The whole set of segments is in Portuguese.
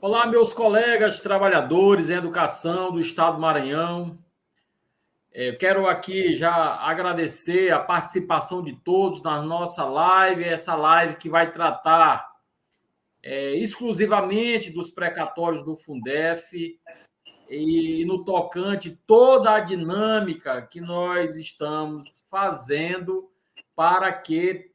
Olá, meus colegas trabalhadores em educação do Estado do Maranhão. Eu quero aqui já agradecer a participação de todos na nossa live, essa live que vai tratar exclusivamente dos precatórios do Fundef e no tocante toda a dinâmica que nós estamos fazendo para que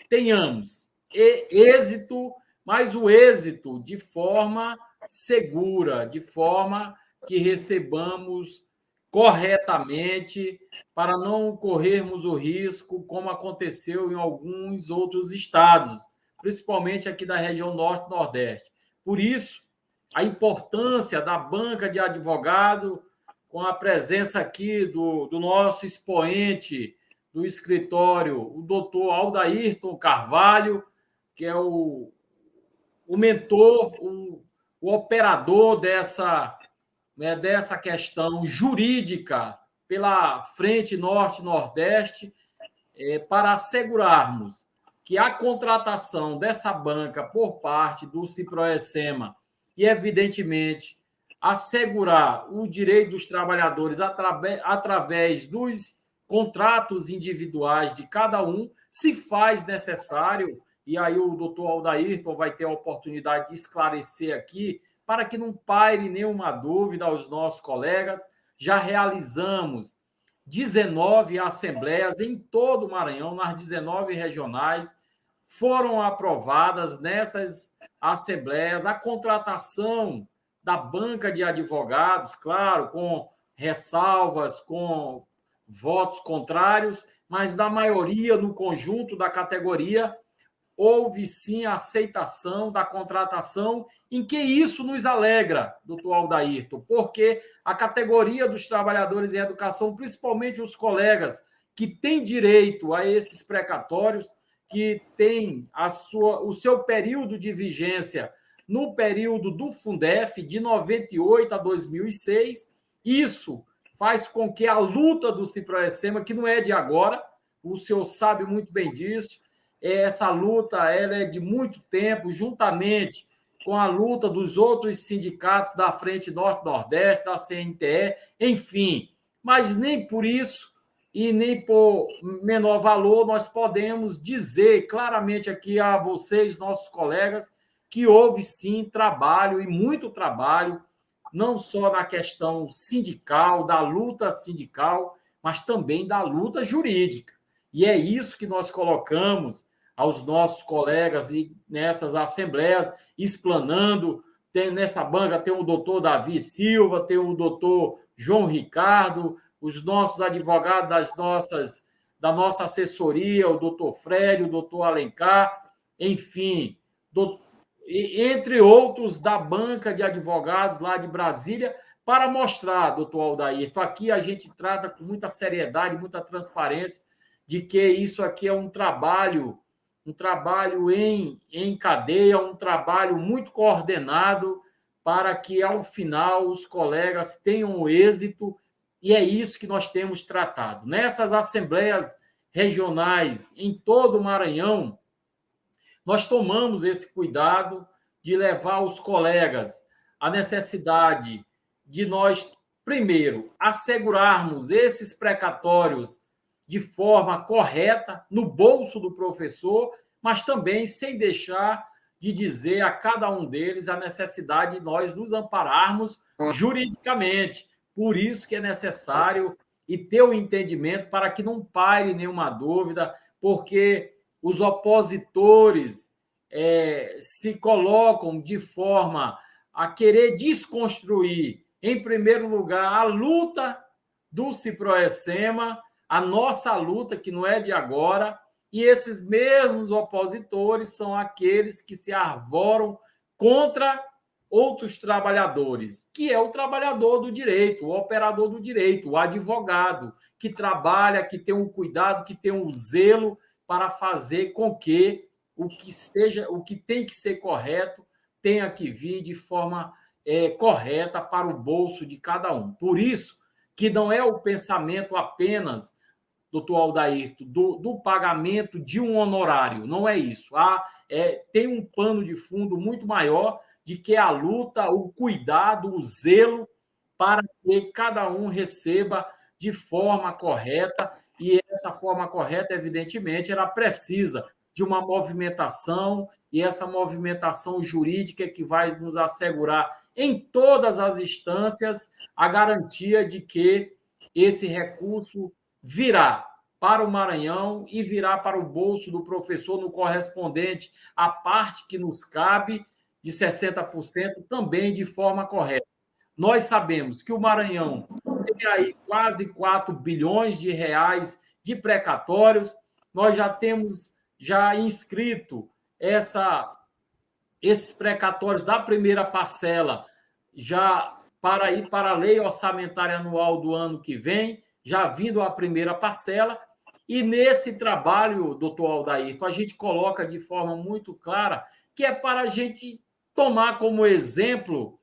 tenhamos êxito, mas o êxito de forma segura, de forma que recebamos corretamente, para não corrermos o risco, como aconteceu em alguns outros estados, principalmente aqui da região Norte e Nordeste. Por isso, a importância da banca de advogado, com a presença aqui do nosso expoente do escritório, o doutor Aldairton Carvalho, que é o mentor, o operador dessa questão jurídica pela Frente Norte-Nordeste, para assegurarmos que a contratação dessa banca por parte do Ciproessema e, evidentemente, assegurar o direito dos trabalhadores através dos contratos individuais de cada um, se faz necessário, e aí o doutor Aldairton vai ter a oportunidade de esclarecer aqui, para que não paire nenhuma dúvida aos nossos colegas. Já realizamos 19 assembleias em todo o Maranhão, nas 19 regionais, foram aprovadas nessas assembleias a contratação da banca de advogados, claro, com ressalvas, com votos contrários, mas da maioria, no conjunto da categoria, houve sim a aceitação da contratação, em que isso nos alegra, doutor Aldairton, porque a categoria dos trabalhadores em educação, principalmente os colegas que têm direito a esses precatórios, que têm o seu período de vigência no período do Fundef, de 98 a 2006, isso faz com que a luta do Ciproessema, que não é de agora, o senhor sabe muito bem disso, essa luta ela é de muito tempo, juntamente com a luta dos outros sindicatos da Frente Norte-Nordeste, da CNTE, enfim. Mas nem por isso e nem por menor valor nós podemos dizer claramente aqui a vocês, nossos colegas, que houve sim trabalho e muito trabalho, não só na questão sindical, da luta sindical, mas também da luta jurídica. E é isso que nós colocamos aos nossos colegas e nessas assembleias, explanando. Nessa banca tem o doutor Davi Silva, tem o doutor João Ricardo, os nossos advogados da nossa assessoria, o doutor Fred, o doutor Alencar, enfim, entre outros da banca de advogados lá de Brasília, para mostrar, doutor Aldairton, aqui a gente trata com muita seriedade, muita transparência, de que isso aqui é um trabalho em cadeia, um trabalho muito coordenado para que, ao final, os colegas tenham o êxito, e é isso que nós temos tratado. Nessas assembleias regionais em todo o Maranhão, nós tomamos esse cuidado de levar os colegas a necessidade de nós, primeiro, assegurarmos esses precatórios de forma correta, no bolso do professor, mas também sem deixar de dizer a cada um deles a necessidade de nós nos ampararmos juridicamente. Por isso que é necessário e ter o entendimento para que não paire nenhuma dúvida, porque os opositores se colocam de forma a querer desconstruir, em primeiro lugar, a luta do Ciproessema, a nossa luta, que não é de agora, e esses mesmos opositores são aqueles que se arvoram contra outros trabalhadores, que é o trabalhador do direito, o operador do direito, o advogado, que trabalha, que tem um cuidado, que tem um zelo para fazer com que o que tem que ser correto tenha que vir de forma correta para o bolso de cada um. Por isso que não é o pensamento apenas, doutor Aldairton, do pagamento de um honorário, não é isso. Tem um pano de fundo muito maior, de que a luta, o cuidado, o zelo para que cada um receba de forma correta, e essa forma correta, evidentemente, ela precisa de uma movimentação, e essa movimentação jurídica que vai nos assegurar em todas as instâncias a garantia de que esse recurso virá para o Maranhão e virá para o bolso do professor no correspondente à parte que nos cabe de 60% também de forma correta. Nós sabemos que o Maranhão tem aí quase 4 bilhões de reais de precatórios, nós já temos já inscrito esses precatórios da primeira parcela já para ir para a lei orçamentária anual do ano que vem, já vindo a primeira parcela, e nesse trabalho, doutor Aldair, a gente coloca de forma muito clara que é para a gente tomar como exemplo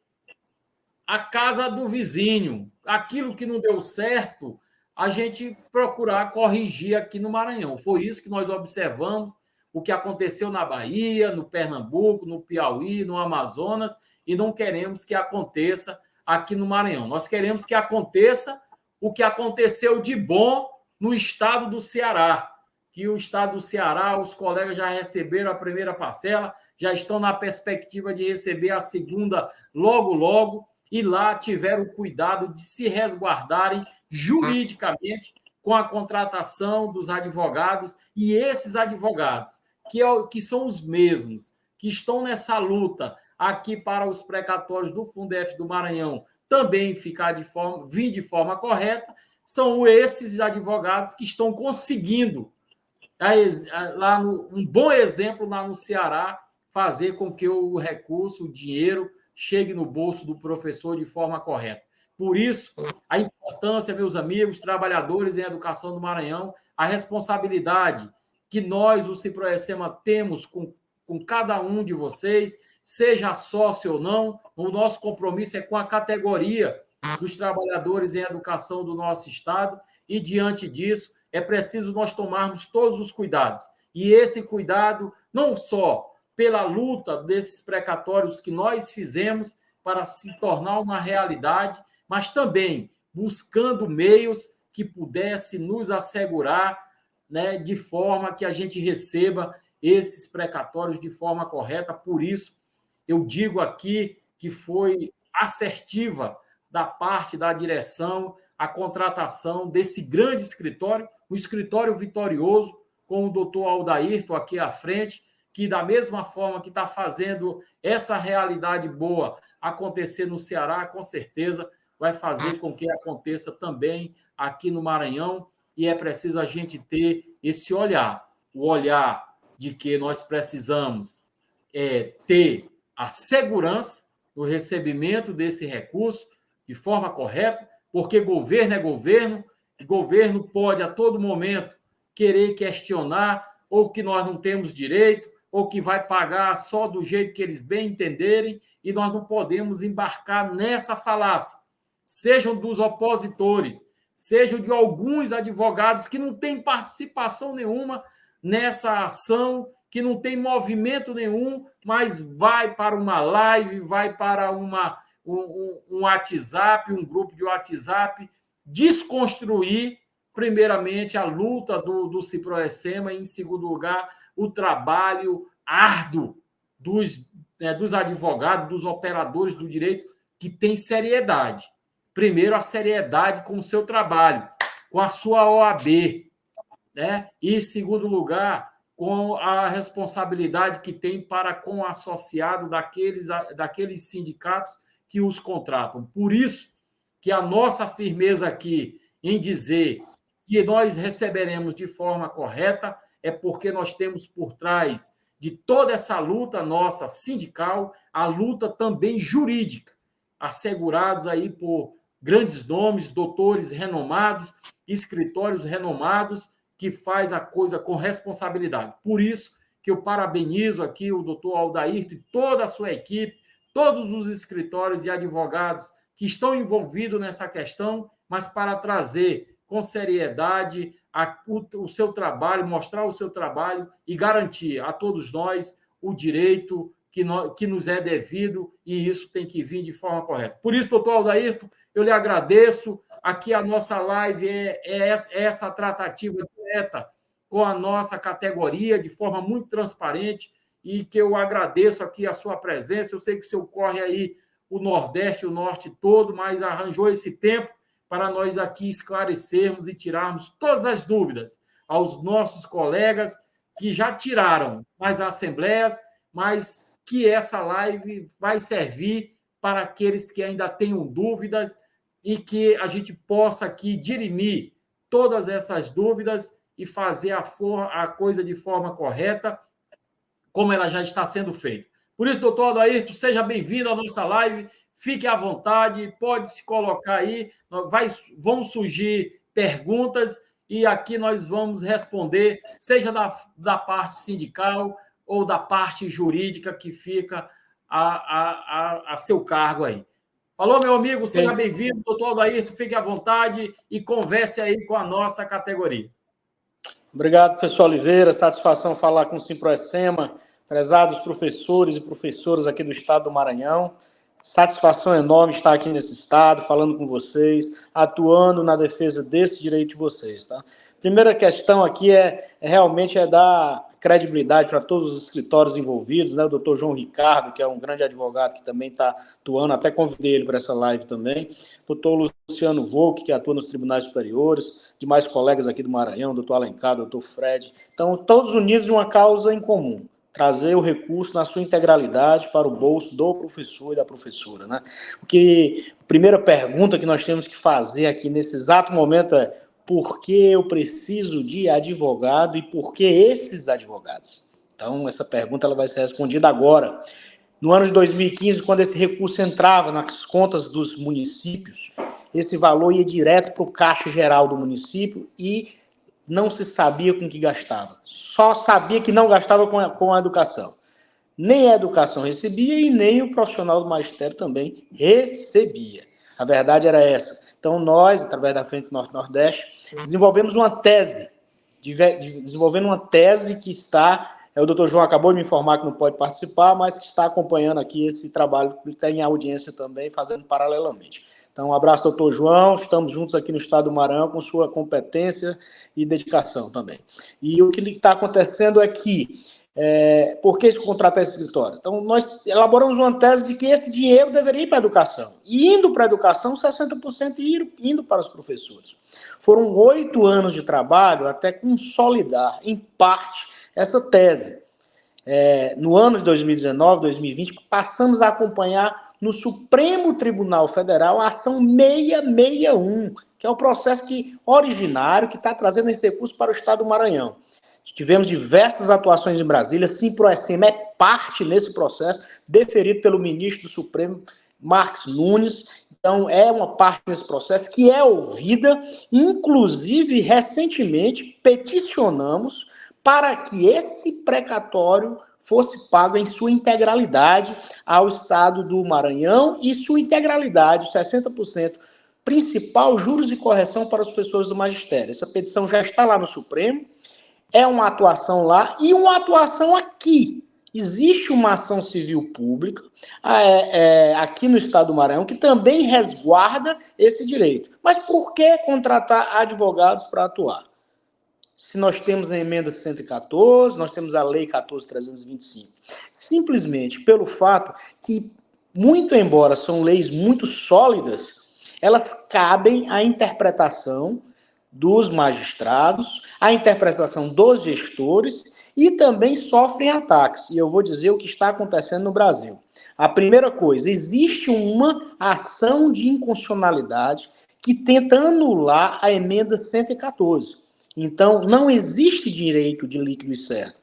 a casa do vizinho. Aquilo que não deu certo, a gente procurar corrigir aqui no Maranhão. Foi isso que nós observamos, o que aconteceu na Bahia, no Pernambuco, no Piauí, no Amazonas, e não queremos que aconteça aqui no Maranhão. Nós queremos que aconteça o que aconteceu de bom no estado do Ceará, que o estado do Ceará, os colegas já receberam a primeira parcela, já estão na perspectiva de receber a segunda logo, logo, e lá tiveram o cuidado de se resguardarem juridicamente com a contratação dos advogados, e esses advogados, que são os mesmos, que estão nessa luta aqui para os precatórios do Fundef do Maranhão também vir de forma correta, são esses advogados que estão conseguindo, um bom exemplo lá no Ceará, fazer com que o recurso, o dinheiro, chegue no bolso do professor de forma correta. Por isso, a importância, meus amigos, trabalhadores em educação do Maranhão, a responsabilidade que nós, o Ciproecema, temos com cada um de vocês, seja sócio ou não, o nosso compromisso é com a categoria dos trabalhadores em educação do nosso Estado, e, diante disso, é preciso nós tomarmos todos os cuidados. E esse cuidado, não só pela luta desses precatórios que nós fizemos para se tornar uma realidade, mas também buscando meios que pudesse nos assegurar, né, de forma que a gente receba esses precatórios de forma correta. Por isso, eu digo aqui que foi assertiva da parte da direção a contratação desse grande escritório, um escritório vitorioso, com o doutor Aldairton aqui à frente, que, da mesma forma que está fazendo essa realidade boa acontecer no Ceará, com certeza vai fazer com que aconteça também aqui no Maranhão, e é preciso a gente ter esse olhar, o olhar de que nós precisamos ter a segurança do recebimento desse recurso de forma correta, porque governo é governo, e governo pode a todo momento querer questionar ou que nós não temos direito, ou que vai pagar só do jeito que eles bem entenderem, e nós não podemos embarcar nessa falácia, sejam dos opositores, sejam de alguns advogados que não têm participação nenhuma nessa ação, que não tem movimento nenhum, mas vai para uma live, vai para um WhatsApp, um grupo de WhatsApp, desconstruir, primeiramente, a luta do Ciproecema, e, em segundo lugar, o trabalho árduo dos advogados, dos operadores do direito, que tem seriedade. Primeiro, a seriedade com o seu trabalho, com a sua OAB, né? E, em segundo lugar, com a responsabilidade que tem para com o associado daqueles sindicatos que os contratam. Por isso que a nossa firmeza aqui em dizer que nós receberemos de forma correta é porque nós temos por trás de toda essa luta nossa sindical, a luta também jurídica, assegurados aí por grandes nomes, doutores renomados, escritórios renomados, que faz a coisa com responsabilidade. Por isso que eu parabenizo aqui o doutor Aldairton e toda a sua equipe, todos os escritórios e advogados que estão envolvidos nessa questão, mas para trazer com seriedade o seu trabalho, mostrar o seu trabalho e garantir a todos nós o direito que nos é devido, e isso tem que vir de forma correta. Por isso, doutor Aldairton, eu lhe agradeço. Aqui a nossa live é essa tratativa direta com a nossa categoria, de forma muito transparente, e que eu agradeço aqui a sua presença. Eu sei que o senhor corre aí o Nordeste, o Norte todo, mas arranjou esse tempo para nós aqui esclarecermos e tirarmos todas as dúvidas aos nossos colegas que já tiraram nas assembleias, mas que essa live vai servir para aqueles que ainda tenham dúvidas e que a gente possa aqui dirimir todas essas dúvidas e fazer a coisa de forma correta, como ela já está sendo feita. Por isso, doutor Aldairton, seja bem-vindo à nossa live, fique à vontade, pode se colocar aí, vão surgir perguntas e aqui nós vamos responder, seja da parte sindical ou da parte jurídica que fica a seu cargo aí. Falou, meu amigo, seja bem-vindo, doutor Aldairton, fique à vontade e converse aí com a nossa categoria. Obrigado, professor Oliveira, satisfação falar com o Simproecema, prezados professores e professoras aqui do estado do Maranhão. Satisfação enorme estar aqui nesse estado, falando com vocês, atuando na defesa desse direito de vocês, tá? Primeira questão aqui realmente dar credibilidade para todos os escritórios envolvidos, né? O doutor João Ricardo, que é um grande advogado que também está atuando, até convidei ele para essa live também. Doutor Luciano Volk, que atua nos tribunais superiores, demais colegas aqui do Maranhão, doutor Alencar, doutor Fred. Então, todos unidos de uma causa em comum, trazer o recurso na sua integralidade para o bolso do professor e da professora, né? A primeira pergunta que nós temos que fazer aqui nesse exato momento é: por que eu preciso de advogado e por que esses advogados? Então, essa pergunta ela vai ser respondida agora. No ano de 2015, quando esse recurso entrava nas contas dos municípios, esse valor ia direto para o caixa geral do município e não se sabia com que gastava. Só sabia que não gastava com a educação. Nem a educação recebia e nem o profissional do magistério também recebia. A verdade era essa. Então, nós, através da Frente Norte-Nordeste, desenvolvemos uma tese. Desenvolvendo uma tese que está... O doutor João acabou de me informar que não pode participar, mas que está acompanhando aqui esse trabalho, que tem audiência também, fazendo paralelamente. Então, um abraço, doutor João. Estamos juntos aqui no estado do Maranhão com sua competência e dedicação também. E o que está acontecendo é que, por que contratar esses escritórios? Então, nós elaboramos uma tese de que esse dinheiro deveria ir para a educação. E indo para a educação, 60% indo para os professores. Foram 8 anos de trabalho até consolidar, em parte, essa tese. No ano de 2019, 2020, passamos a acompanhar no Supremo Tribunal Federal a ação 661, que é o processo originário que está trazendo esse recurso para o estado do Maranhão. Tivemos diversas atuações em Brasília, Simproecema é parte nesse processo, deferido pelo ministro do Supremo, Marques Nunes. Então, é uma parte nesse processo que é ouvida, inclusive, recentemente, peticionamos para que esse precatório fosse pago em sua integralidade ao estado do Maranhão e sua integralidade, 60%, principal, juros e correção para os professores do magistério. Essa petição já está lá no Supremo, é uma atuação lá e uma atuação aqui. Existe uma ação civil pública aqui no estado do Maranhão que também resguarda esse direito. Mas por que contratar advogados para atuar? Se nós temos a emenda 114, nós temos a lei 14.325. Simplesmente pelo fato que, muito embora são leis muito sólidas, elas cabem à interpretação dos magistrados, à interpretação dos gestores e também sofrem ataques. E eu vou dizer o que está acontecendo no Brasil. A primeira coisa, existe uma ação de inconstitucionalidade que tenta anular a emenda 114. Então, não existe direito de líquido e certo.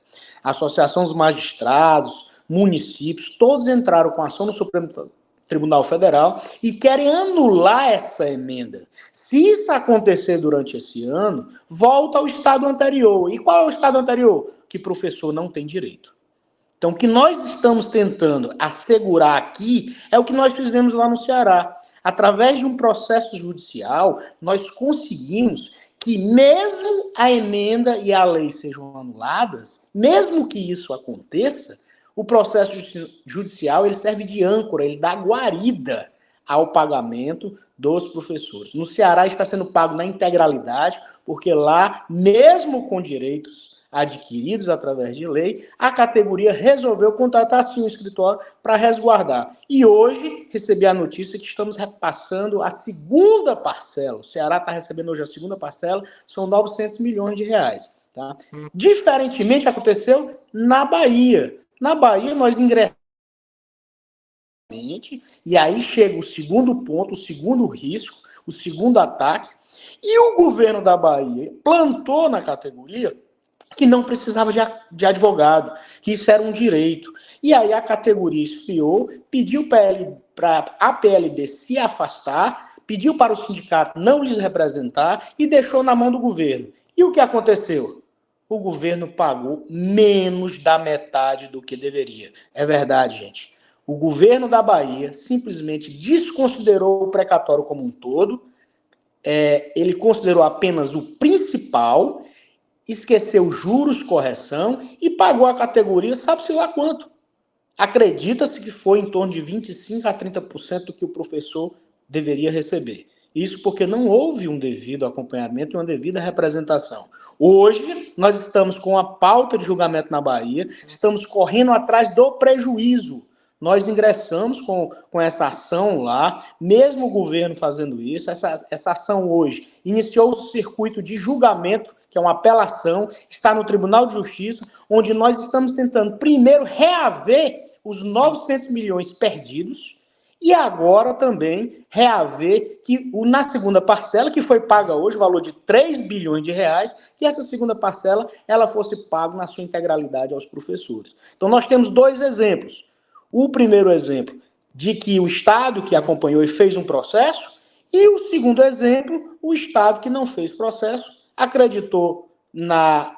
A Associação dos Magistrados, municípios, todos entraram com ação no Supremo Tribunal Federal e querem anular essa emenda. Se isso acontecer durante esse ano, volta ao estado anterior. E qual é o estado anterior? Que professor não tem direito. Então, o que nós estamos tentando assegurar aqui é o que nós fizemos lá no Ceará. Através de um processo judicial, nós conseguimos que mesmo a emenda e a lei sejam anuladas, mesmo que isso aconteça, O processo judicial ele serve de âncora, ele dá guarida ao pagamento dos professores. No Ceará está sendo pago na integralidade, porque lá, mesmo com direitos adquiridos através de lei, a categoria resolveu contratar sim um escritório para resguardar. E hoje recebi a notícia que estamos repassando a segunda parcela. O Ceará está recebendo hoje a segunda parcela, são 900 milhões de reais. Tá? Diferentemente, aconteceu na Bahia. Na Bahia, nós ingressamos. E aí chega o segundo ponto, o segundo risco, o segundo ataque. E o governo da Bahia plantou na categoria que não precisava de advogado, que isso era um direito. E aí a categoria esfriou, pediu para a PLB se afastar, pediu para o sindicato não lhes representar e deixou na mão do governo. E o que aconteceu? O governo pagou menos da metade do que deveria. É verdade, gente. O governo da Bahia simplesmente desconsiderou o precatório como um todo, ele considerou apenas o principal, esqueceu juros, correção e pagou a categoria, sabe-se lá quanto. Acredita-se que foi em torno de 25% a 30% do que o professor deveria receber. Isso porque não houve um devido acompanhamento e uma devida representação. Hoje, nós estamos com a pauta de julgamento na Bahia, estamos correndo atrás do prejuízo. Nós ingressamos com essa ação lá, mesmo o governo fazendo isso, essa ação hoje iniciou o circuito de julgamento, que é uma apelação, está no Tribunal de Justiça, onde nós estamos tentando primeiro reaver os 900 milhões perdidos e agora também reaver que na segunda parcela, que foi paga hoje, o valor de 3 bilhões de reais, que essa segunda parcela ela fosse paga na sua integralidade aos professores. Então nós temos dois exemplos. O primeiro exemplo de que o Estado que acompanhou e fez um processo, e o segundo exemplo, o Estado que não fez processo, acreditou na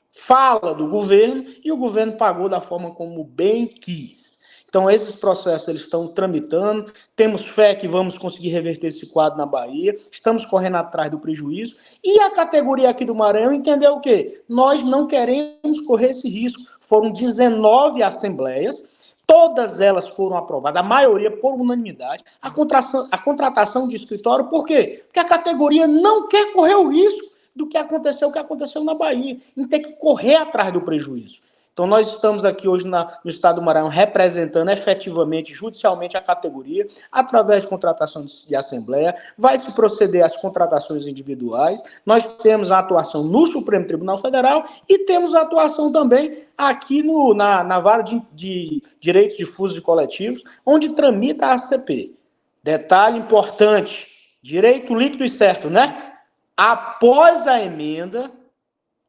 fala do governo e o governo pagou da forma como bem quis. Então, esses processos eles estão tramitando, temos fé que vamos conseguir reverter esse quadro na Bahia, estamos correndo atrás do prejuízo, e a categoria aqui do Maranhão entendeu o quê? Nós não queremos correr esse risco. Foram 19 assembleias, todas elas foram aprovadas, a maioria por unanimidade, a contratação de escritório, por quê? Porque a categoria não quer correr o risco do que aconteceu na Bahia, em ter que correr atrás do prejuízo. Então, nós estamos aqui hoje no estado do Maranhão representando efetivamente, judicialmente, a categoria, através de contratação de assembleia, vai se proceder às contratações individuais, nós temos a atuação no Supremo Tribunal Federal e temos a atuação também aqui na Vara de Direitos Difusos e Coletivos, onde tramita a ACP. Detalhe importante, direito líquido e certo, né? Após a emenda,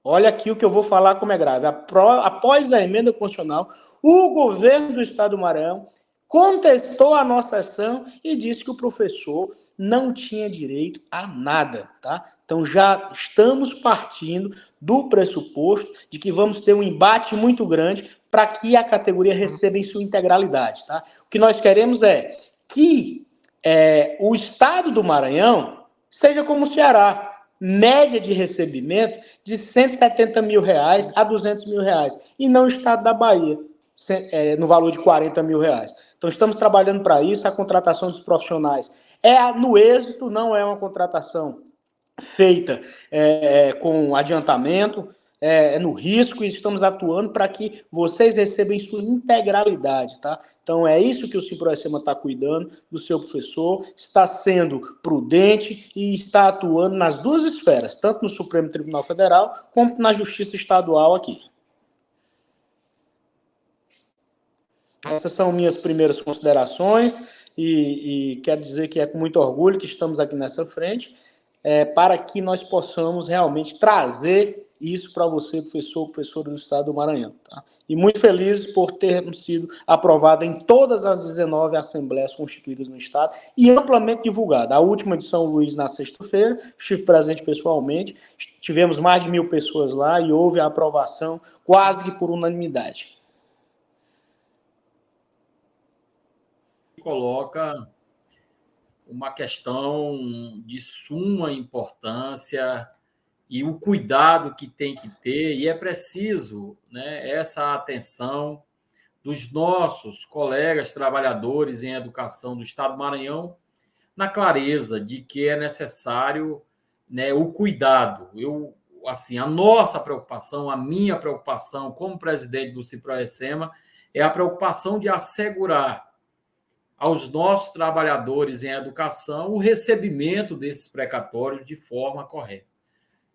olha aqui o que eu vou falar como é grave, após a emenda constitucional, o governo do estado do Maranhão contestou a nossa ação e disse que o professor não tinha direito a nada, tá? Então já estamos partindo do pressuposto de que vamos ter um embate muito grande para que a categoria receba em sua integralidade, tá? O que nós queremos é que o estado do Maranhão seja como o Ceará, média de recebimento de 170 mil reais a 200 mil reais, e não o estado da Bahia, no valor de 40 mil reais. Então, estamos trabalhando para isso, a contratação dos profissionais no êxito, não é uma contratação feita com adiantamento, no risco, e estamos atuando para que vocês recebam em sua integralidade, tá? Então, é isso que o Simproecema está cuidando do seu professor, está sendo prudente e está atuando nas duas esferas, tanto no Supremo Tribunal Federal, como na Justiça Estadual aqui. Essas são minhas primeiras considerações e quero dizer que é com muito orgulho que estamos aqui nessa frente, para que nós possamos realmente trazer isso para você, professora do estado do Maranhão. Tá? E muito feliz por termos sido aprovada em todas as 19 assembleias constituídas no estado e amplamente divulgada. A última de São Luís, na sexta-feira, estive presente pessoalmente, tivemos mais de 1.000 pessoas lá e houve a aprovação quase que por unanimidade. Coloca uma questão de suma importância e o cuidado que tem que ter, e é preciso, né, essa atenção dos nossos colegas trabalhadores em educação do Estado do Maranhão, na clareza de que é necessário, né, o cuidado. Assim, a nossa preocupação, a minha preocupação como presidente do Ciproecema é a preocupação de assegurar aos nossos trabalhadores em educação o recebimento desses precatórios de forma correta.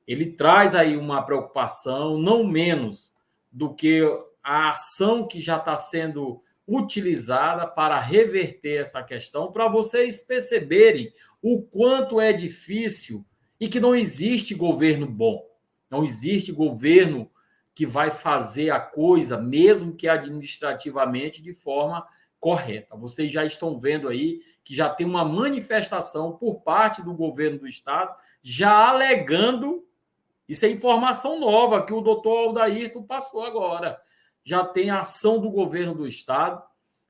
Ele traz aí uma preocupação não menos do que a ação que já está sendo utilizada para reverter essa questão, para vocês perceberem o quanto é difícil e que não existe governo bom, não existe governo que vai fazer a coisa, mesmo que administrativamente, de forma correta. Vocês já estão vendo aí que já tem uma manifestação por parte do governo do Estado, já alegando, isso é informação nova que o doutor Aldairton passou agora, já tem a ação do governo do Estado,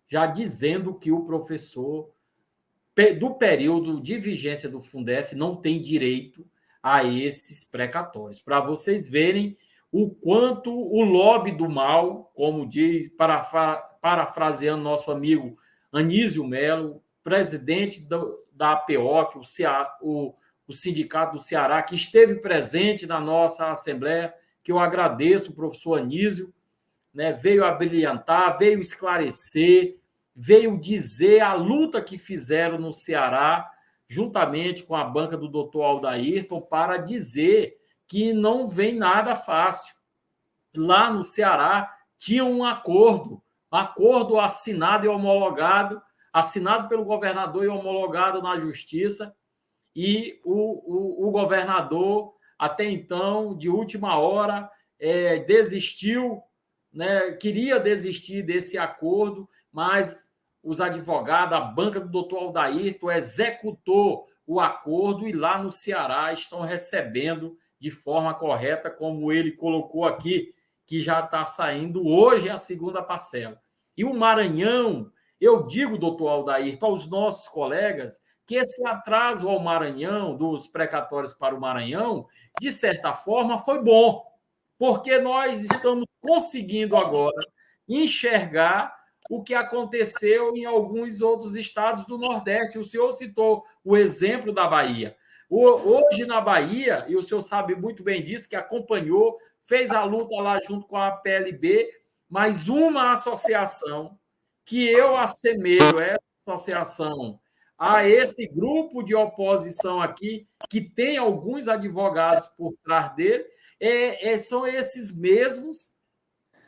já dizendo que o professor do período de vigência do Fundef não tem direito a esses precatórios. Para vocês verem o quanto o lobby do mal, como diz, parafraseando nosso amigo Anísio Melo, presidente da APO, o Sindicato do Ceará, que esteve presente na nossa Assembleia, que eu agradeço, o professor Anísio, né, veio abrilhantar, veio esclarecer, veio dizer a luta que fizeram no Ceará, juntamente com a banca do doutor Aldairton, para dizer que não vem nada fácil. Lá no Ceará tinha um acordo assinado e homologado, assinado pelo governador e homologado na Justiça, e o governador, até então, de última hora, desistiu, né, queria desistir desse acordo, mas os advogados, a banca do doutor Aldairton executou o acordo e lá no Ceará estão recebendo de forma correta, como ele colocou aqui, que já está saindo hoje a segunda parcela. E o Maranhão, eu digo, doutor Aldairton, aos nossos colegas, que esse atraso ao Maranhão, dos precatórios para o Maranhão, de certa forma, foi bom, porque nós estamos conseguindo agora enxergar o que aconteceu em alguns outros estados do Nordeste. O senhor citou o exemplo da Bahia. Hoje, na Bahia, e o senhor sabe muito bem disso, que acompanhou, fez a luta lá junto com a PLB, mas uma associação que eu assemelho essa associação a esse grupo de oposição aqui, que tem alguns advogados por trás dele, são esses mesmos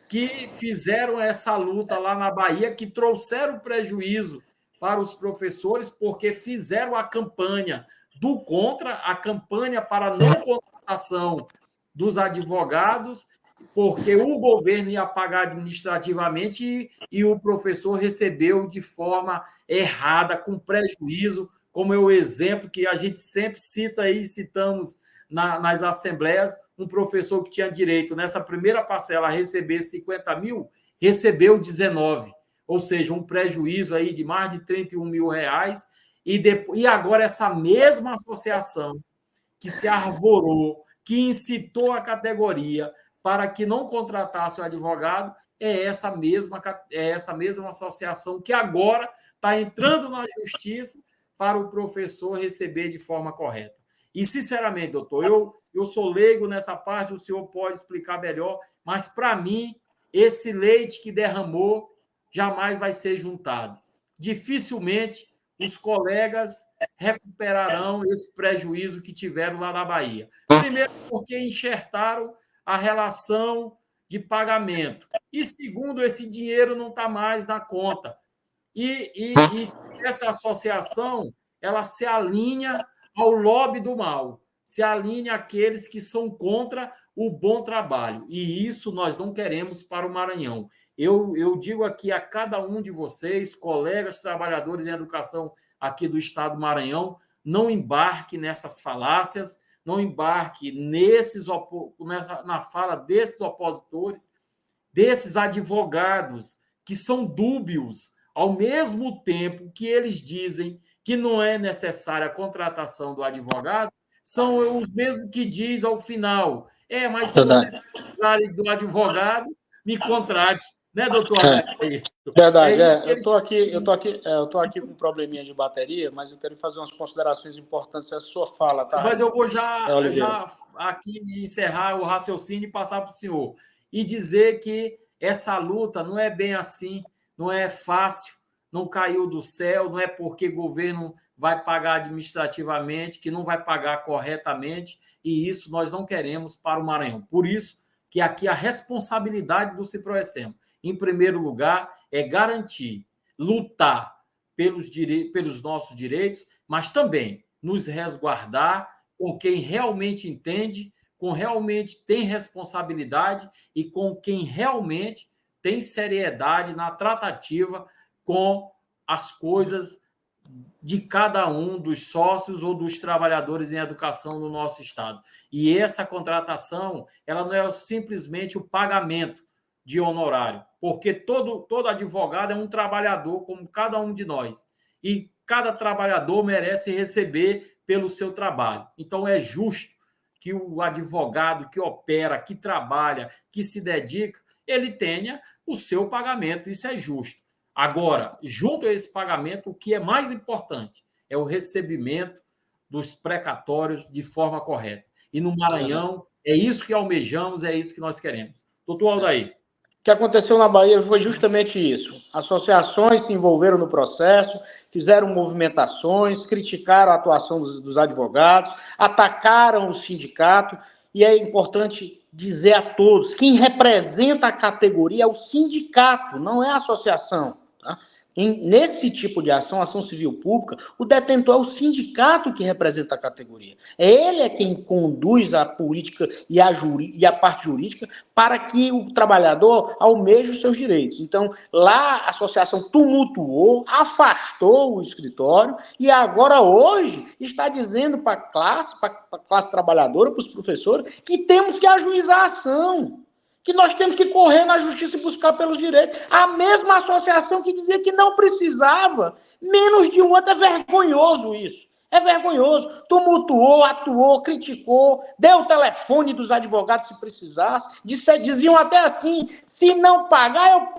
que fizeram essa luta lá na Bahia, que trouxeram prejuízo para os professores, porque fizeram a campanha do contra, a campanha para não contratação dos advogados, porque o governo ia pagar administrativamente e o professor recebeu de forma errada, com prejuízo, como é o exemplo que a gente sempre cita aí, citamos nas assembleias, um professor que tinha direito, nessa primeira parcela, a receber 50 mil, recebeu 19, ou seja, um prejuízo aí de mais de 31 mil reais, e agora essa mesma associação que se arvorou, que incitou a categoria para que não contratasse o advogado, é essa mesma associação que agora está entrando na justiça para o professor receber de forma correta. E, sinceramente, doutor, eu sou leigo nessa parte, o senhor pode explicar melhor, mas, para mim, esse leite que derramou jamais vai ser juntado. Dificilmente os colegas recuperarão esse prejuízo que tiveram lá na Bahia. Primeiro, porque enxertaram a relação de pagamento. E, segundo, esse dinheiro não está mais na conta. E essa associação, ela se alinha ao lobby do mal, se alinha àqueles que são contra o bom trabalho. E isso nós não queremos para o Maranhão. Eu digo aqui a cada um de vocês, colegas trabalhadores em educação aqui do Estado do Maranhão, não embarque nessas falácias, não embarque na fala desses opositores, desses advogados que são dúbios, ao mesmo tempo que eles dizem que não é necessária a contratação do advogado, são os mesmos que diz ao final, mas se vocês precisarem do advogado, me contrate. Né, doutor? Verdade, isso que eu eles... tô aqui com um probleminha de bateria, mas eu quero fazer umas considerações importantes à sua fala, tá, Mas eu vou Oliveira? já aqui encerrar o raciocínio e passar para o senhor. E dizer que essa luta não é bem assim, não é fácil, não caiu do céu, não é porque o governo vai pagar administrativamente, que não vai pagar corretamente, e isso nós não queremos para o Maranhão. Por isso que aqui a responsabilidade do Ciproessem, em primeiro lugar, é garantir, lutar pelos nossos direitos, mas também nos resguardar com quem realmente entende, com realmente tem responsabilidade e com quem realmente tem seriedade na tratativa com as coisas de cada um dos sócios ou dos trabalhadores em educação no nosso estado. E essa contratação, ela não é simplesmente o pagamento de honorário, porque todo advogado é um trabalhador como cada um de nós. E cada trabalhador merece receber pelo seu trabalho. Então, é justo que o advogado que opera, que trabalha, que se dedica, ele tenha o seu pagamento. Isso é justo. Agora, junto a esse pagamento, o que é mais importante é o recebimento dos precatórios de forma correta. E no Maranhão, é isso que almejamos, é isso que nós queremos. Doutor Aldair. O que aconteceu na Bahia foi justamente isso. Associações se envolveram no processo, fizeram movimentações, criticaram a atuação dos advogados, atacaram o sindicato, e é importante dizer a todos, quem representa a categoria é o sindicato, não é a associação. Tá? Nesse tipo de ação civil pública, o detentor é o sindicato que representa a categoria. Ele é quem conduz a política e a parte jurídica para que o trabalhador almeje os seus direitos. Então, lá a associação tumultuou, afastou o escritório e agora, hoje, está dizendo para a classe trabalhadora, para os professores, que temos que ajuizar a ação, que nós temos que correr na justiça e buscar pelos direitos. A mesma associação que dizia que não precisava, menos de um ano, é vergonhoso isso. É vergonhoso. Tumultuou, atuou, criticou, deu o telefone dos advogados se precisasse. Diziam até assim, se não pagar,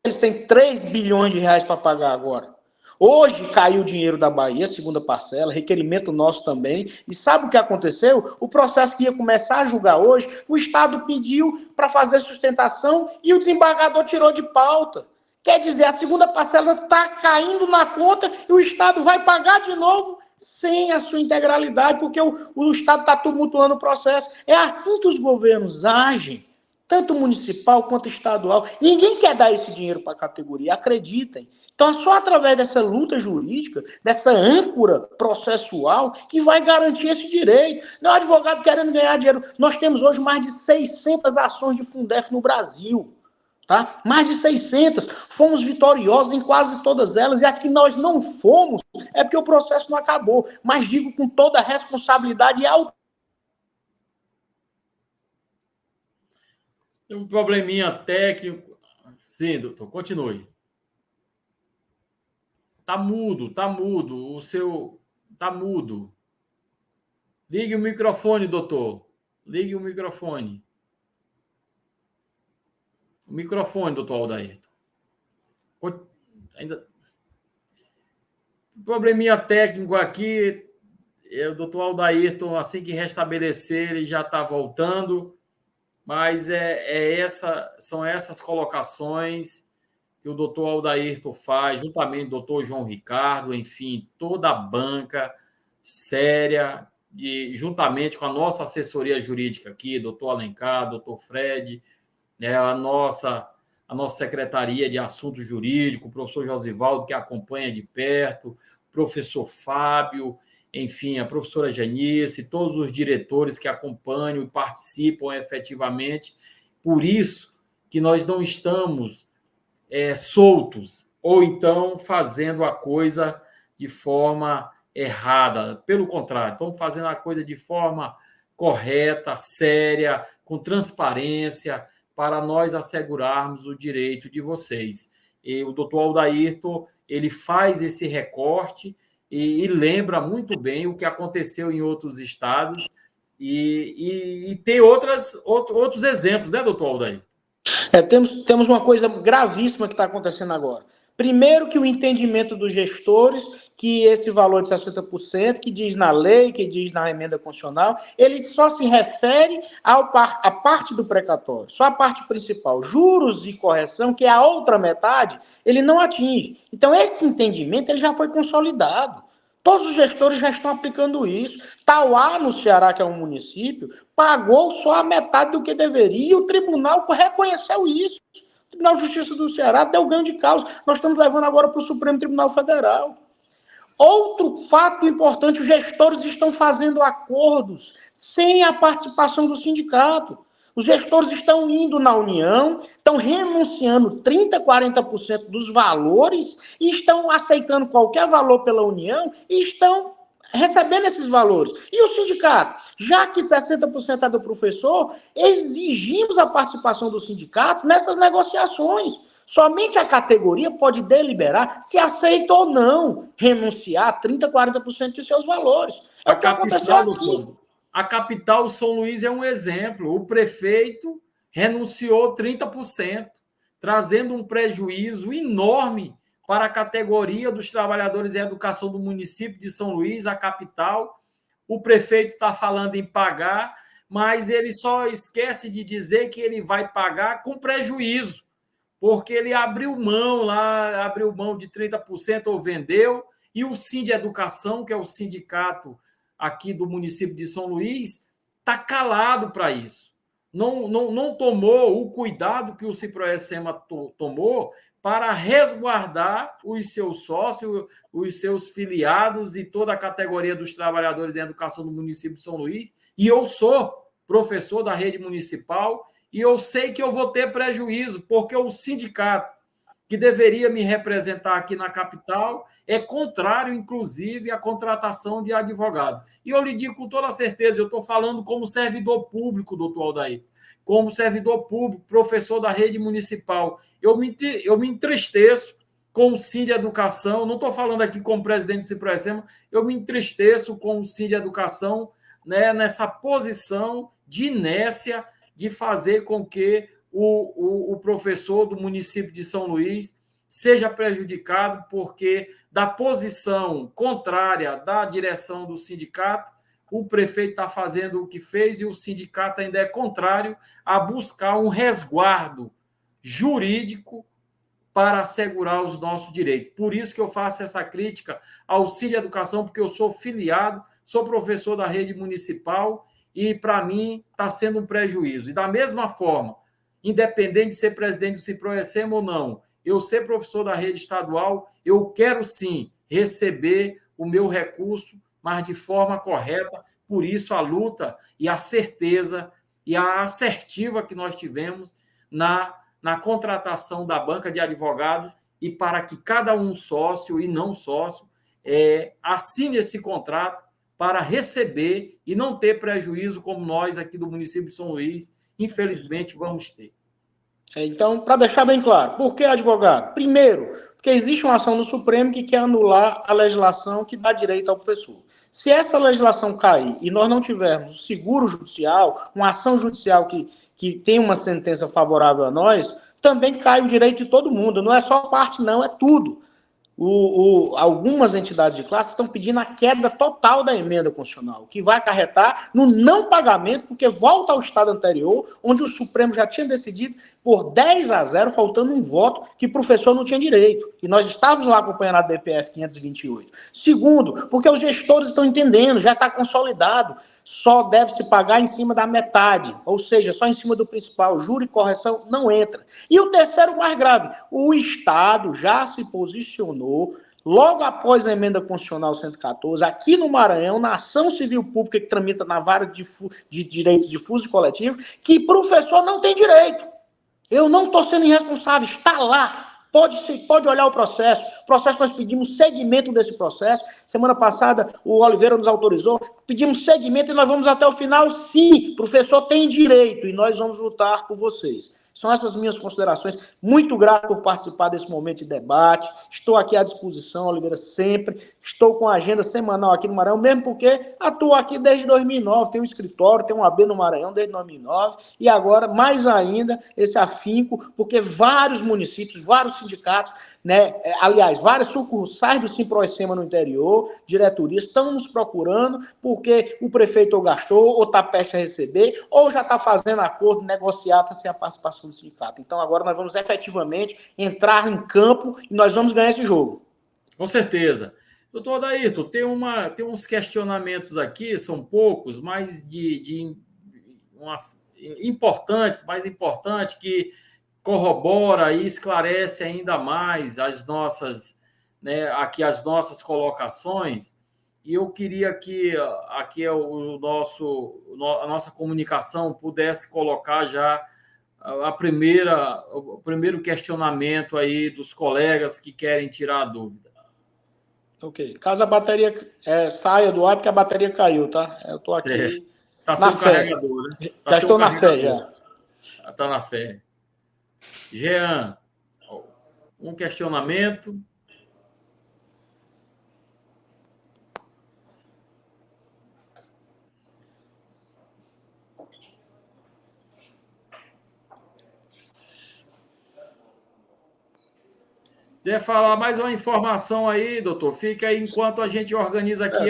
eles têm 3 bilhões de reais para pagar agora. Hoje caiu o dinheiro da Bahia, segunda parcela, requerimento nosso também. E sabe o que aconteceu? O processo que ia começar a julgar hoje, o Estado pediu para fazer sustentação e o desembargador tirou de pauta. Quer dizer, a segunda parcela está caindo na conta e o Estado vai pagar de novo sem a sua integralidade, porque o Estado está tumultuando o processo. É assim que os governos agem, tanto municipal quanto estadual. Ninguém quer dar esse dinheiro para a categoria, acreditem. Então, é só através dessa luta jurídica, dessa âncora processual, que vai garantir esse direito. Não é o advogado querendo ganhar dinheiro. Nós temos hoje mais de 600 ações de Fundef no Brasil. Tá? Mais de 600. Fomos vitoriosos em quase todas elas. E as que nós não fomos, é porque o processo não acabou. Mas digo com toda a responsabilidade e autoridade. Tem um probleminha técnico. Sim, doutor, continue. Tá mudo. O seu tá mudo. Ligue o microfone, doutor. Ligue o microfone. O microfone, doutor Aldair. Ainda probleminha técnico aqui. O doutor Aldairton, assim que restabelecer, ele já está voltando. Mas são essas colocações que o doutor Aldairton faz, juntamente com o doutor João Ricardo, enfim, toda a banca séria, juntamente com a nossa assessoria jurídica aqui, doutor Alencar, doutor Fred, a nossa secretaria de assuntos jurídicos, o professor Josivaldo, que acompanha de perto, o professor Fábio, enfim, a professora Janice, todos os diretores que acompanham e participam efetivamente. Por isso que nós não estamos soltos ou então fazendo a coisa de forma errada. Pelo contrário, estamos fazendo a coisa de forma correta, séria, com transparência, para nós assegurarmos o direito de vocês. E o doutor Aldairton, ele faz esse recorte e lembra muito bem o que aconteceu em outros estados e tem outros exemplos, né, doutor Aldairton? Temos uma coisa gravíssima que está acontecendo agora. Primeiro, que o entendimento dos gestores, que esse valor de 60%, que diz na lei, que diz na emenda constitucional, ele só se refere à parte do precatório, só a parte principal. Juros e correção, que é a outra metade, ele não atinge. Então, esse entendimento ele já foi consolidado. Todos os gestores já estão aplicando isso. Tauá, no Ceará, que é um município, pagou só a metade do que deveria e o tribunal reconheceu isso. O Tribunal de Justiça do Ceará deu ganho de causa. Nós estamos levando agora para o Supremo Tribunal Federal. Outro fato importante, os gestores estão fazendo acordos sem a participação do sindicato. Os gestores estão indo na União, estão renunciando 30%, 40% dos valores e estão aceitando qualquer valor pela União e estão recebendo esses valores. E o sindicato? Já que 60% é do professor, exigimos a participação dos sindicatos nessas negociações. Somente a categoria pode deliberar se aceita ou não renunciar 30%, 40% de seus valores. É o que aconteceu aqui. A capital, São Luís, é um exemplo. O prefeito renunciou 30%, trazendo um prejuízo enorme para a categoria dos trabalhadores em educação do município de São Luís, a capital. O prefeito está falando em pagar, mas ele só esquece de dizer que ele vai pagar com prejuízo, porque ele abriu mão de 30% ou vendeu, e o Sindeducação, que é o sindicato aqui do município de São Luís, está calado para isso. Não tomou o cuidado que o Ciproessema tomou para resguardar os seus sócios, os seus filiados e toda a categoria dos trabalhadores em educação do município de São Luís. E eu sou professor da rede municipal e eu sei que eu vou ter prejuízo, porque o sindicato que deveria me representar aqui na capital é contrário, inclusive, à contratação de advogado. E eu lhe digo com toda certeza, eu estou falando como servidor público, doutor Aldair, como servidor público, professor da rede municipal. Eu me entristeço com o Sindeducação, não estou falando aqui como presidente do Ciproessema, eu me entristeço com o Sindeducação, né, nessa posição de inércia de fazer com que o professor do município de São Luís seja prejudicado, porque da posição contrária da direção do sindicato, o prefeito está fazendo o que fez e o sindicato ainda é contrário a buscar um resguardo jurídico para assegurar os nossos direitos. Por isso que eu faço essa crítica ao Sindeducação, porque eu sou filiado, sou professor da rede municipal e, para mim, está sendo um prejuízo. E, da mesma forma, independente de ser presidente do Ciproessema ou não, eu ser professor da rede estadual, eu quero, sim, receber o meu recurso, mas de forma correta. Por isso, a luta e a certeza e a assertiva que nós tivemos na contratação da banca de advogado e para que cada um sócio e não sócio assine esse contrato para receber e não ter prejuízo como nós aqui do município de São Luís, infelizmente, vamos ter. Então, para deixar bem claro, por que advogado? Primeiro, porque existe uma ação no Supremo que quer anular a legislação que dá direito ao professor. Se essa legislação cair e nós não tivermos seguro judicial, uma ação judicial que tem uma sentença favorável a nós, também cai o direito de todo mundo. Não é só parte, não, é tudo. Algumas entidades de classe estão pedindo a queda total da emenda constitucional, que vai acarretar no não pagamento, porque volta ao estado anterior, onde o Supremo já tinha decidido por 10-0, faltando um voto que o professor não tinha direito. E nós estávamos lá acompanhando a DPF 528. Segundo, porque os gestores estão entendendo, já está consolidado, só deve se pagar em cima da metade, ou seja, só em cima do principal, juro e correção não entra. E o terceiro mais grave, o Estado já se posicionou, logo após a emenda constitucional 114, aqui no Maranhão, na ação civil pública que tramita na vara de direitos difusos e coletivos, que professor não tem direito. Eu não estou sendo irresponsável, está lá. Pode olhar o processo. Nós pedimos seguimento desse processo. Semana passada, o Oliveira nos autorizou. Pedimos seguimento e nós vamos até o final. Sim, o professor tem direito e nós vamos lutar por vocês. São essas minhas considerações. Muito grato por participar desse momento de debate. Estou aqui à disposição, Oliveira, sempre. Estou com a agenda semanal aqui no Maranhão, mesmo porque atuo aqui desde 2009. Tenho um escritório, tenho um AB no Maranhão desde 2009. E agora, mais ainda, esse afinco, porque vários municípios, vários sindicatos, né, aliás, várias sucursais do Simproecema no interior, diretorias, estão nos procurando porque o prefeito ou gastou, ou está prestes a receber, ou já está fazendo acordo negociado sem a participação do sindicato. Então, agora nós vamos efetivamente entrar em campo e nós vamos ganhar esse jogo. Com certeza. Doutor Odairton, tem uns questionamentos aqui, são poucos, mas importantes, mais importantes, que corrobora e esclarece ainda mais as nossas, né, aqui as nossas colocações. E eu queria que aqui a nossa comunicação pudesse colocar já o primeiro questionamento aí dos colegas que querem tirar a dúvida. Ok. Caso a bateria saia do ar, porque a bateria caiu, tá? Eu estou aqui tá na fé. Carregador, né? Já estou na fé, já. Está na fé. Jean, um questionamento. Quer falar mais uma informação aí, doutor? Fica aí enquanto a gente organiza aqui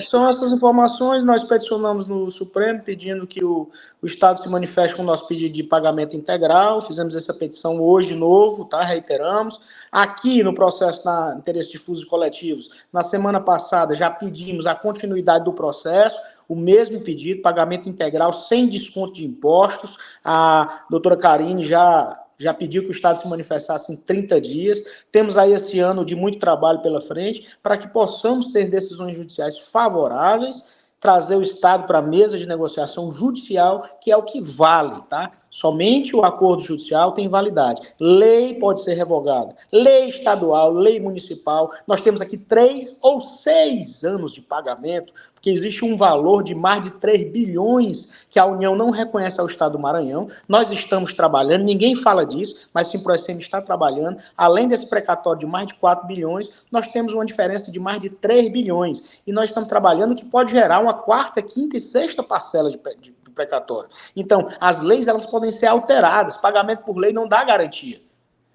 são essas informações. Nós peticionamos no Supremo pedindo que o Estado se manifeste com o nosso pedido de pagamento integral. Fizemos essa petição hoje de novo, tá? Reiteramos. Aqui no processo na interesse difuso e coletivos, na semana passada já pedimos a continuidade do processo, o mesmo pedido, pagamento integral sem desconto de impostos. A doutora Karine já pediu que o Estado se manifestasse em 30 dias. Temos aí esse ano de muito trabalho pela frente para que possamos ter decisões judiciais favoráveis, trazer o Estado para a mesa de negociação judicial, que é o que vale, tá? Somente o acordo judicial tem validade. Lei pode ser revogada. Lei estadual, lei municipal. Nós temos aqui 3 ou 6 anos de pagamento, porque existe um valor de mais de 3 bilhões que a União não reconhece ao Estado do Maranhão. Nós estamos trabalhando, ninguém fala disso, mas o Simproecema está trabalhando. Além desse precatório de mais de 4 bilhões, nós temos uma diferença de mais de 3 bilhões. E nós estamos trabalhando que pode gerar uma quarta, quinta e sexta parcela de precatório. Então, as leis elas podem ser alteradas. Pagamento por lei não dá garantia.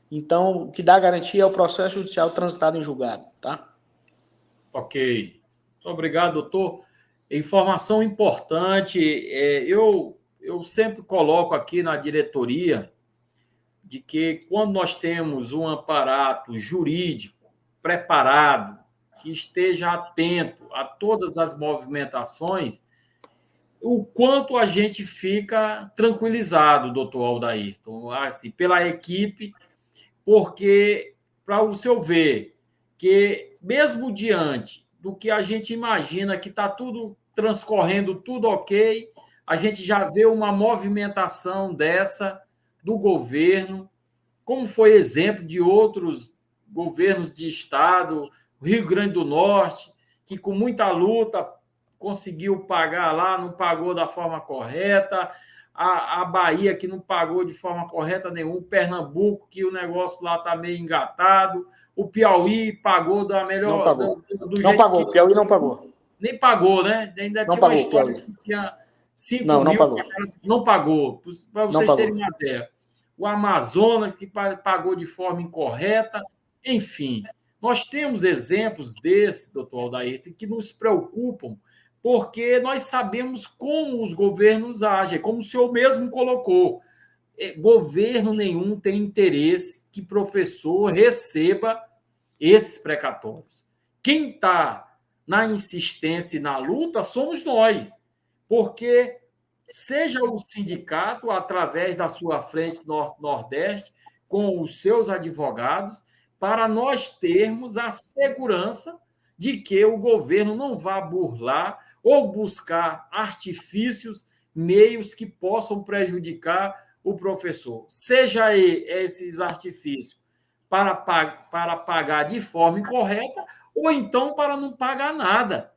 Então, o que dá garantia é o processo judicial transitado em julgado, tá? Ok. Obrigado, doutor. Informação importante. Eu sempre coloco aqui na diretoria de que quando nós temos um aparato jurídico preparado, que esteja atento a todas as movimentações, o quanto a gente fica tranquilizado, doutor Odairton, assim, pela equipe, porque, para o senhor ver, que mesmo diante do que a gente imagina que está tudo transcorrendo, tudo ok, a gente já vê uma movimentação dessa do governo, como foi exemplo de outros governos de estado, o Rio Grande do Norte, que com muita luta conseguiu pagar lá, não pagou da forma correta, a Bahia, que não pagou de forma correta nenhuma, Pernambuco, que o negócio lá está meio engatado, o Piauí pagou da melhor... Não pagou. Do não pagou, o Piauí não pagou. Nem pagou, né? Ainda não tinha pagou, uma história Piauí. que tinha 5 não, mil... Não pagou. Não pagou, para vocês terem pagou. uma ideia. O Amazonas, que pagou de forma incorreta, enfim. Nós temos exemplos desses, doutor Odairton, que nos preocupam, porque nós sabemos como os governos agem, como o senhor mesmo colocou. Governo nenhum tem interesse que professor receba esses precatórios. Quem está na insistência e na luta somos nós, porque seja o sindicato, através da sua frente Nordeste, com os seus advogados, para nós termos a segurança de que o governo não vá burlar ou buscar artifícios, meios que possam prejudicar o professor. Seja esses artifícios para pagar de forma incorreta ou então para não pagar nada,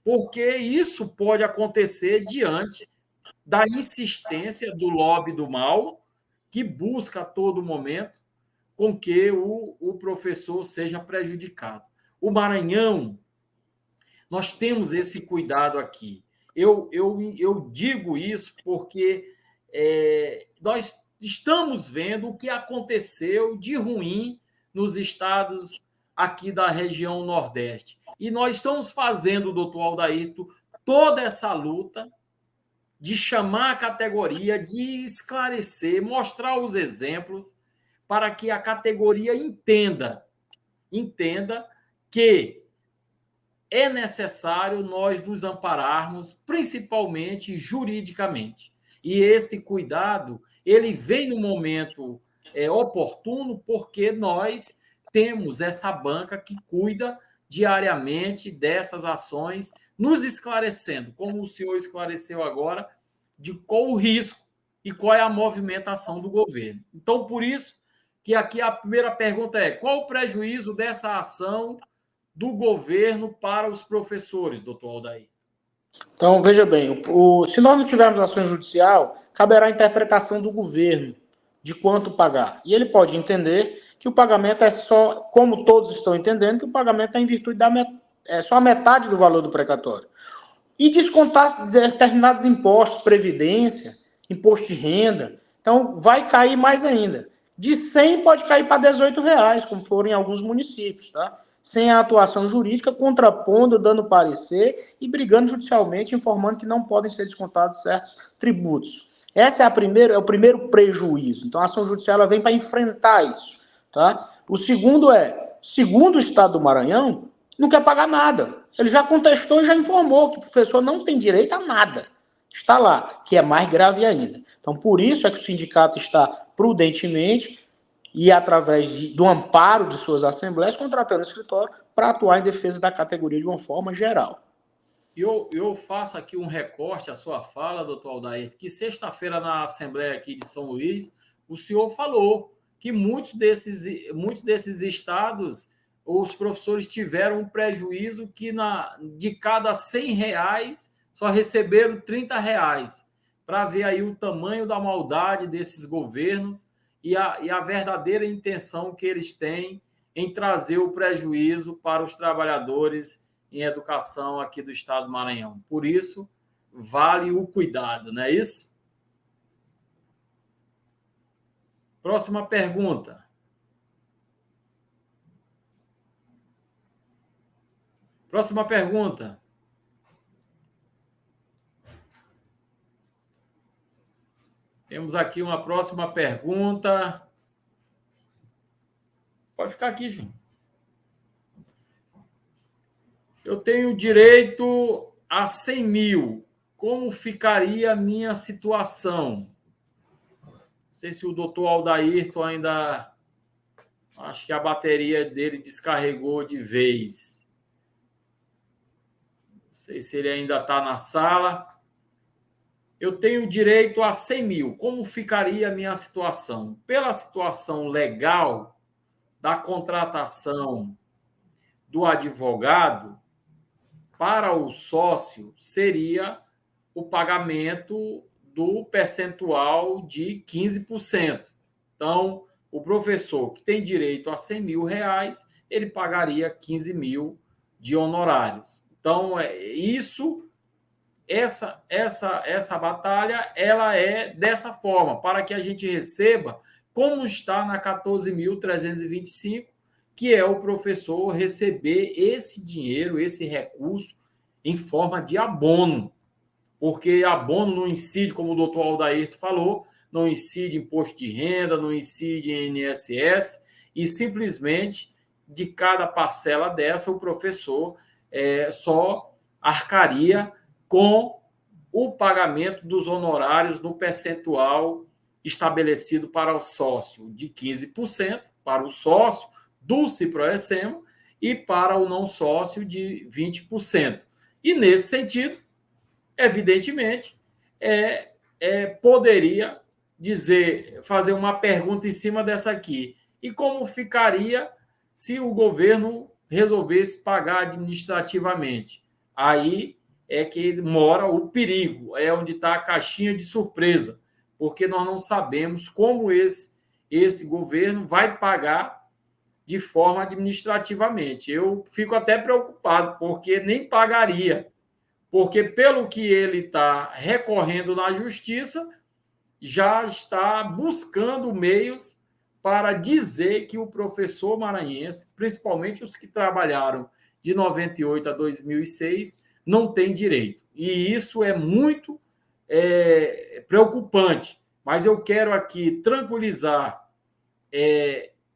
porque isso pode acontecer diante da insistência do lobby do mal, que busca a todo momento com que o professor seja prejudicado. O Maranhão, nós temos esse cuidado aqui. Eu digo isso porque nós estamos vendo o que aconteceu de ruim nos estados aqui da região Nordeste. E nós estamos fazendo, doutor Aldairto, toda essa luta de chamar a categoria, de esclarecer, mostrar os exemplos para que a categoria entenda que é necessário nós nos ampararmos, principalmente juridicamente. E esse cuidado, ele vem no momento oportuno, porque nós temos essa banca que cuida diariamente dessas ações, nos esclarecendo, como o senhor esclareceu agora, de qual o risco e qual é a movimentação do governo. Então, por isso que aqui a primeira pergunta é: qual o prejuízo dessa ação do governo para os professores, doutor Aldair? Então, veja bem, se nós não tivermos ação judicial, caberá a interpretação do governo de quanto pagar. E ele pode entender que o pagamento é só, como todos estão entendendo, que o pagamento é em virtude é só a metade do valor do precatório. E descontar determinados impostos, previdência, imposto de renda. Então, vai cair mais ainda. De 100 pode cair para R$18, como foram em alguns municípios, tá? Sem a atuação jurídica, contrapondo, dando parecer e brigando judicialmente, informando que não podem ser descontados certos tributos. Esse é o primeiro prejuízo. Então, a ação judicial ela vem para enfrentar isso. Tá? O segundo segundo o Estado do Maranhão, não quer pagar nada. Ele já contestou e já informou que o professor não tem direito a nada. Está lá, que é mais grave ainda. Então, por isso é que o sindicato está prudentemente e através do amparo de suas assembleias, contratando o escritório para atuar em defesa da categoria de uma forma geral. Eu faço aqui um recorte à sua fala, doutor Aldair, que sexta-feira na Assembleia aqui de São Luís, o senhor falou que muitos desses estados, os professores tiveram um prejuízo que de cada R$100 só receberam R$30, para ver aí o tamanho da maldade desses governos e a verdadeira intenção que eles têm em trazer o prejuízo para os trabalhadores em educação aqui do estado do Maranhão. Por isso, vale o cuidado, não é isso? Próxima pergunta. Próxima pergunta. Temos aqui uma próxima pergunta. Pode ficar aqui, João. Eu tenho direito a 100 mil. Como ficaria a minha situação? Não sei se o doutor Aldairto ainda... Acho que a bateria dele descarregou de vez. Não sei se ele ainda está na sala. Eu tenho direito a 100 mil. Como ficaria a minha situação? Pela situação legal da contratação do advogado, para o sócio, seria o pagamento do percentual de 15%. Então, o professor que tem direito a 100 mil reais, ele pagaria 15 mil de honorários. Então, essa batalha ela é dessa forma, para que a gente receba, como está na 14.325, que é o professor receber esse dinheiro, esse recurso, em forma de abono. Porque abono não incide, como o doutor Aldairto falou, não incide imposto de renda, não incide INSS, e simplesmente, de cada parcela dessa, o professor só arcaria com o pagamento dos honorários no percentual estabelecido para o sócio de 15%, para o sócio do Ciproessema, e para o não sócio de 20%. E, nesse sentido, evidentemente, poderia fazer uma pergunta em cima dessa aqui. E como ficaria se o governo resolvesse pagar administrativamente? Aí é que mora o perigo, é onde está a caixinha de surpresa, porque nós não sabemos como esse governo vai pagar de forma administrativamente. Eu fico até preocupado, porque nem pagaria, porque pelo que ele está recorrendo na justiça, já está buscando meios para dizer que o professor maranhense, principalmente os que trabalharam de 98 a 2006, não tem direito. E isso é muito preocupante. Mas eu quero aqui tranquilizar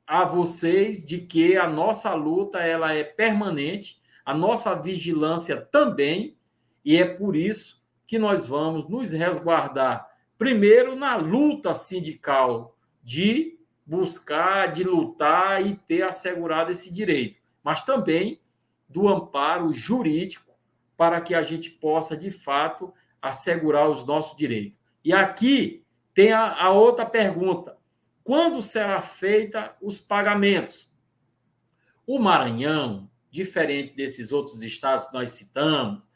a vocês de que a nossa luta ela é permanente, a nossa vigilância também, e é por isso que nós vamos nos resguardar, primeiro, na luta sindical de buscar, de lutar e ter assegurado esse direito, mas também do amparo jurídico para que a gente possa, de fato, assegurar os nossos direitos. E aqui tem a outra pergunta: quando será feita os pagamentos? O Maranhão, diferente desses outros estados que nós citamos,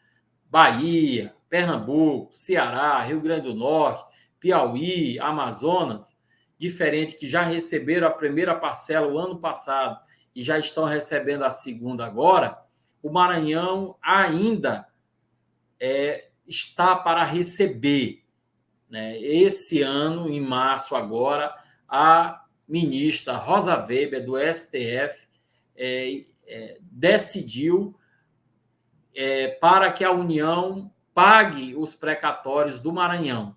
Bahia, Pernambuco, Ceará, Rio Grande do Norte, Piauí, Amazonas, diferente que já receberam a primeira parcela o ano passado e já estão recebendo a segunda agora, o Maranhão ainda está para receber, né? Esse ano, em março agora, a ministra Rosa Weber, do STF, decidiu para que a União pague os precatórios do Maranhão.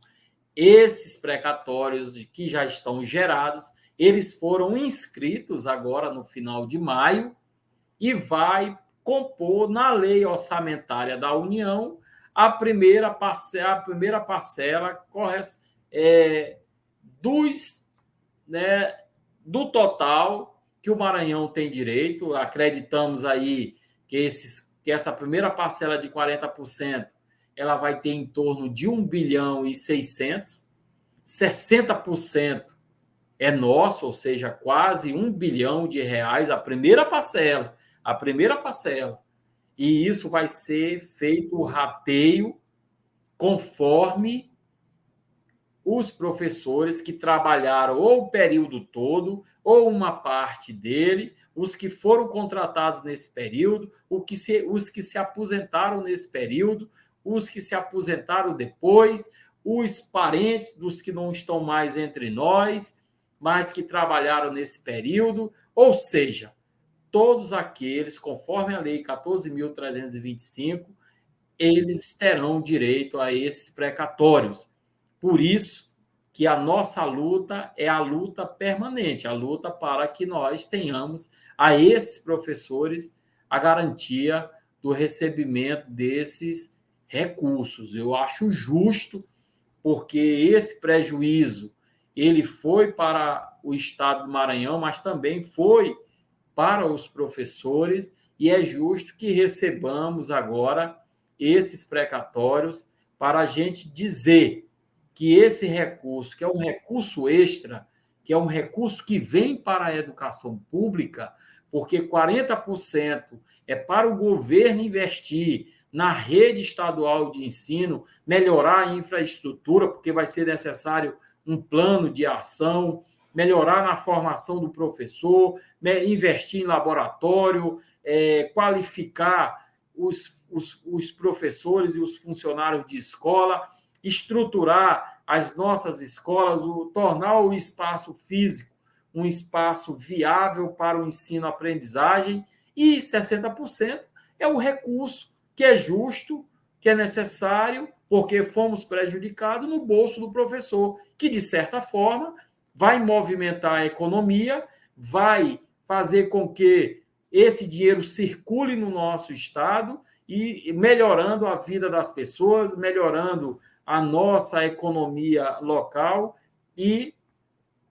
Esses precatórios que já estão gerados, eles foram inscritos agora no final de maio e vai compor na lei orçamentária da União a primeira parcela do total que o Maranhão tem direito. Acreditamos aí que essa primeira parcela de 40% ela vai ter em torno de 1 bilhão e 600, 60% é nosso, ou seja, quase 1 bilhão de reais a primeira parcela. E isso vai ser feito o rateio conforme os professores que trabalharam ou o período todo, ou uma parte dele, os que foram contratados nesse período, os que se aposentaram nesse período, os que se aposentaram depois, os parentes dos que não estão mais entre nós, mas que trabalharam nesse período, ou seja, todos aqueles, conforme a Lei 14.325, eles terão direito a esses precatórios. Por isso que a nossa luta é a luta permanente, a luta para que nós tenhamos a esses professores a garantia do recebimento desses recursos. Eu acho justo, porque esse prejuízo ele foi para o estado do Maranhão, mas também foi para os professores, e é justo que recebamos agora esses precatórios para a gente dizer que esse recurso, que é um recurso extra, que é um recurso que vem para a educação pública, porque 40% é para o governo investir na rede estadual de ensino, melhorar a infraestrutura, porque vai ser necessário um plano de ação, melhorar na formação do professor, investir em laboratório, qualificar os professores e os funcionários de escola, estruturar as nossas escolas, tornar o espaço físico um espaço viável para o ensino-aprendizagem, e 60% é o recurso que é justo, que é necessário, porque fomos prejudicados no bolso do professor, que, de certa forma, vai movimentar a economia, vai fazer com que esse dinheiro circule no nosso estado e melhorando a vida das pessoas, melhorando a nossa economia local e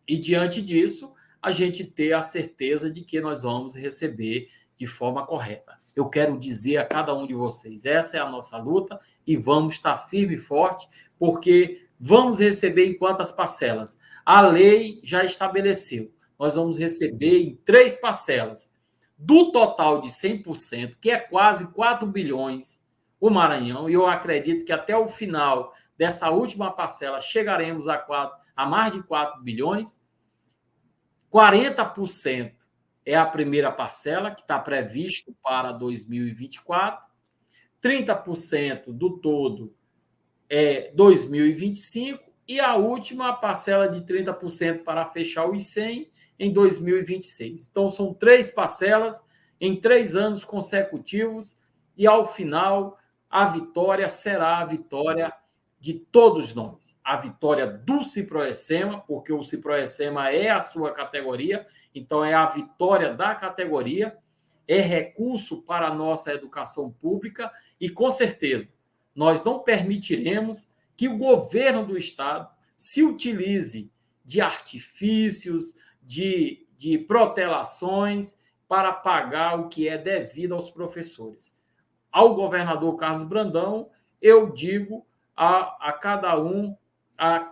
diante disso, a gente ter a certeza de que nós vamos receber de forma correta. Eu quero dizer a cada um de vocês, essa é a nossa luta e vamos estar firme e forte, porque vamos receber em quantas parcelas? A lei já estabeleceu. Nós vamos receber em 3 parcelas. Do total de 100%, que é quase 4 bilhões, o Maranhão, e eu acredito que até o final dessa última parcela, chegaremos a mais de 4 bilhões. 40% é a primeira parcela, que está previsto para 2024. 30% do todo é 2025. E a última parcela de 30% para fechar os 100 em 2026. Então, são 3 parcelas em 3 anos consecutivos. E, ao final, a vitória será a vitória de todos nós. A vitória do Ciproessema, porque o Ciproessema é a sua categoria, então é a vitória da categoria, é recurso para a nossa educação pública e, com certeza, nós não permitiremos que o governo do Estado se utilize de artifícios, de protelações para pagar o que é devido aos professores. Ao governador Carlos Brandão, eu digo a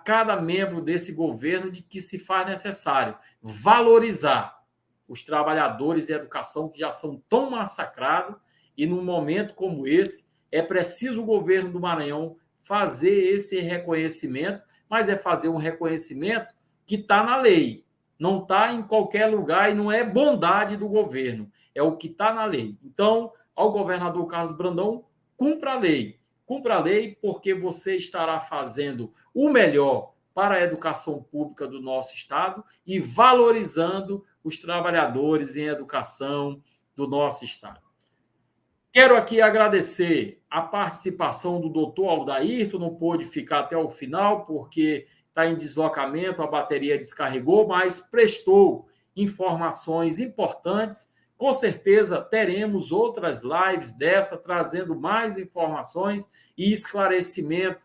cada membro desse governo de que se faz necessário valorizar os trabalhadores de educação que já são tão massacrados, e num momento como esse é preciso o governo do Maranhão fazer esse reconhecimento, mas é fazer um reconhecimento que está na lei, não está em qualquer lugar e não é bondade do governo, é o que está na lei. Então, ao governador Carlos Brandão, cumpra a lei. Cumpra a lei, porque você estará fazendo o melhor para a educação pública do nosso Estado e valorizando os trabalhadores em educação do nosso Estado. Quero aqui agradecer a participação do doutor Aldairton, não pôde ficar até o final, porque está em deslocamento, a bateria descarregou, mas prestou informações importantes. Com certeza teremos outras lives dessa, trazendo mais informações e esclarecimento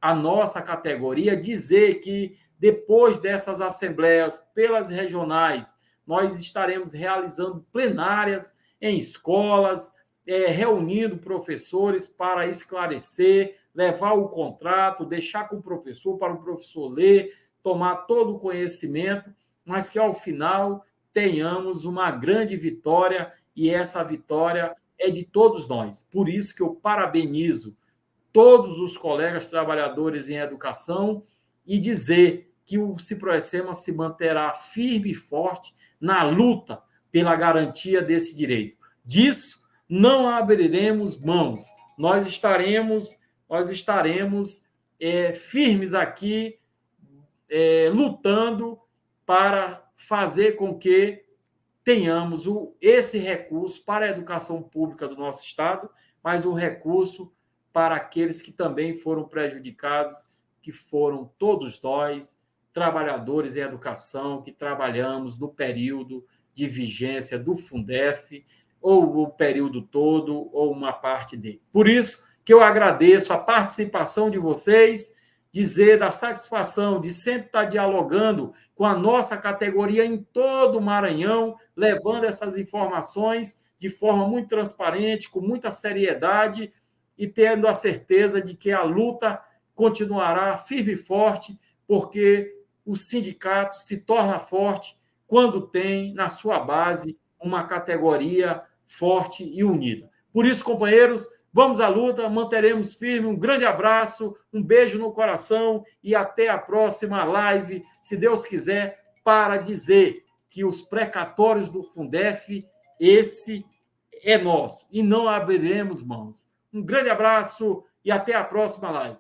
à nossa categoria. Dizer que depois dessas assembleias pelas regionais, nós estaremos realizando plenárias em escolas, reunindo professores para esclarecer, levar o contrato, deixar com o professor para o professor ler, tomar todo o conhecimento, mas que ao final tenhamos uma grande vitória, e essa vitória é de todos nós. Por isso que eu parabenizo todos os colegas trabalhadores em educação e dizer que o Ciproessema se manterá firme e forte na luta pela garantia desse direito. Disso não abriremos mãos. Nós estaremos firmes aqui, lutando para fazer com que tenhamos esse recurso para a educação pública do nosso Estado, mas um recurso para aqueles que também foram prejudicados, que foram todos nós, trabalhadores em educação, que trabalhamos no período de vigência do Fundef, ou o período todo, ou uma parte dele. Por isso que eu agradeço a participação de vocês, dizer da satisfação de sempre estar dialogando com a nossa categoria em todo o Maranhão, levando essas informações de forma muito transparente, com muita seriedade, e tendo a certeza de que a luta continuará firme e forte, porque o sindicato se torna forte quando tem na sua base uma categoria forte e unida. Por isso, companheiros, vamos à luta, manteremos firme. Um grande abraço, um beijo no coração e até a próxima live, se Deus quiser, para dizer que os precatórios do Fundef, esse é nosso e não abriremos mãos. Um grande abraço e até a próxima live.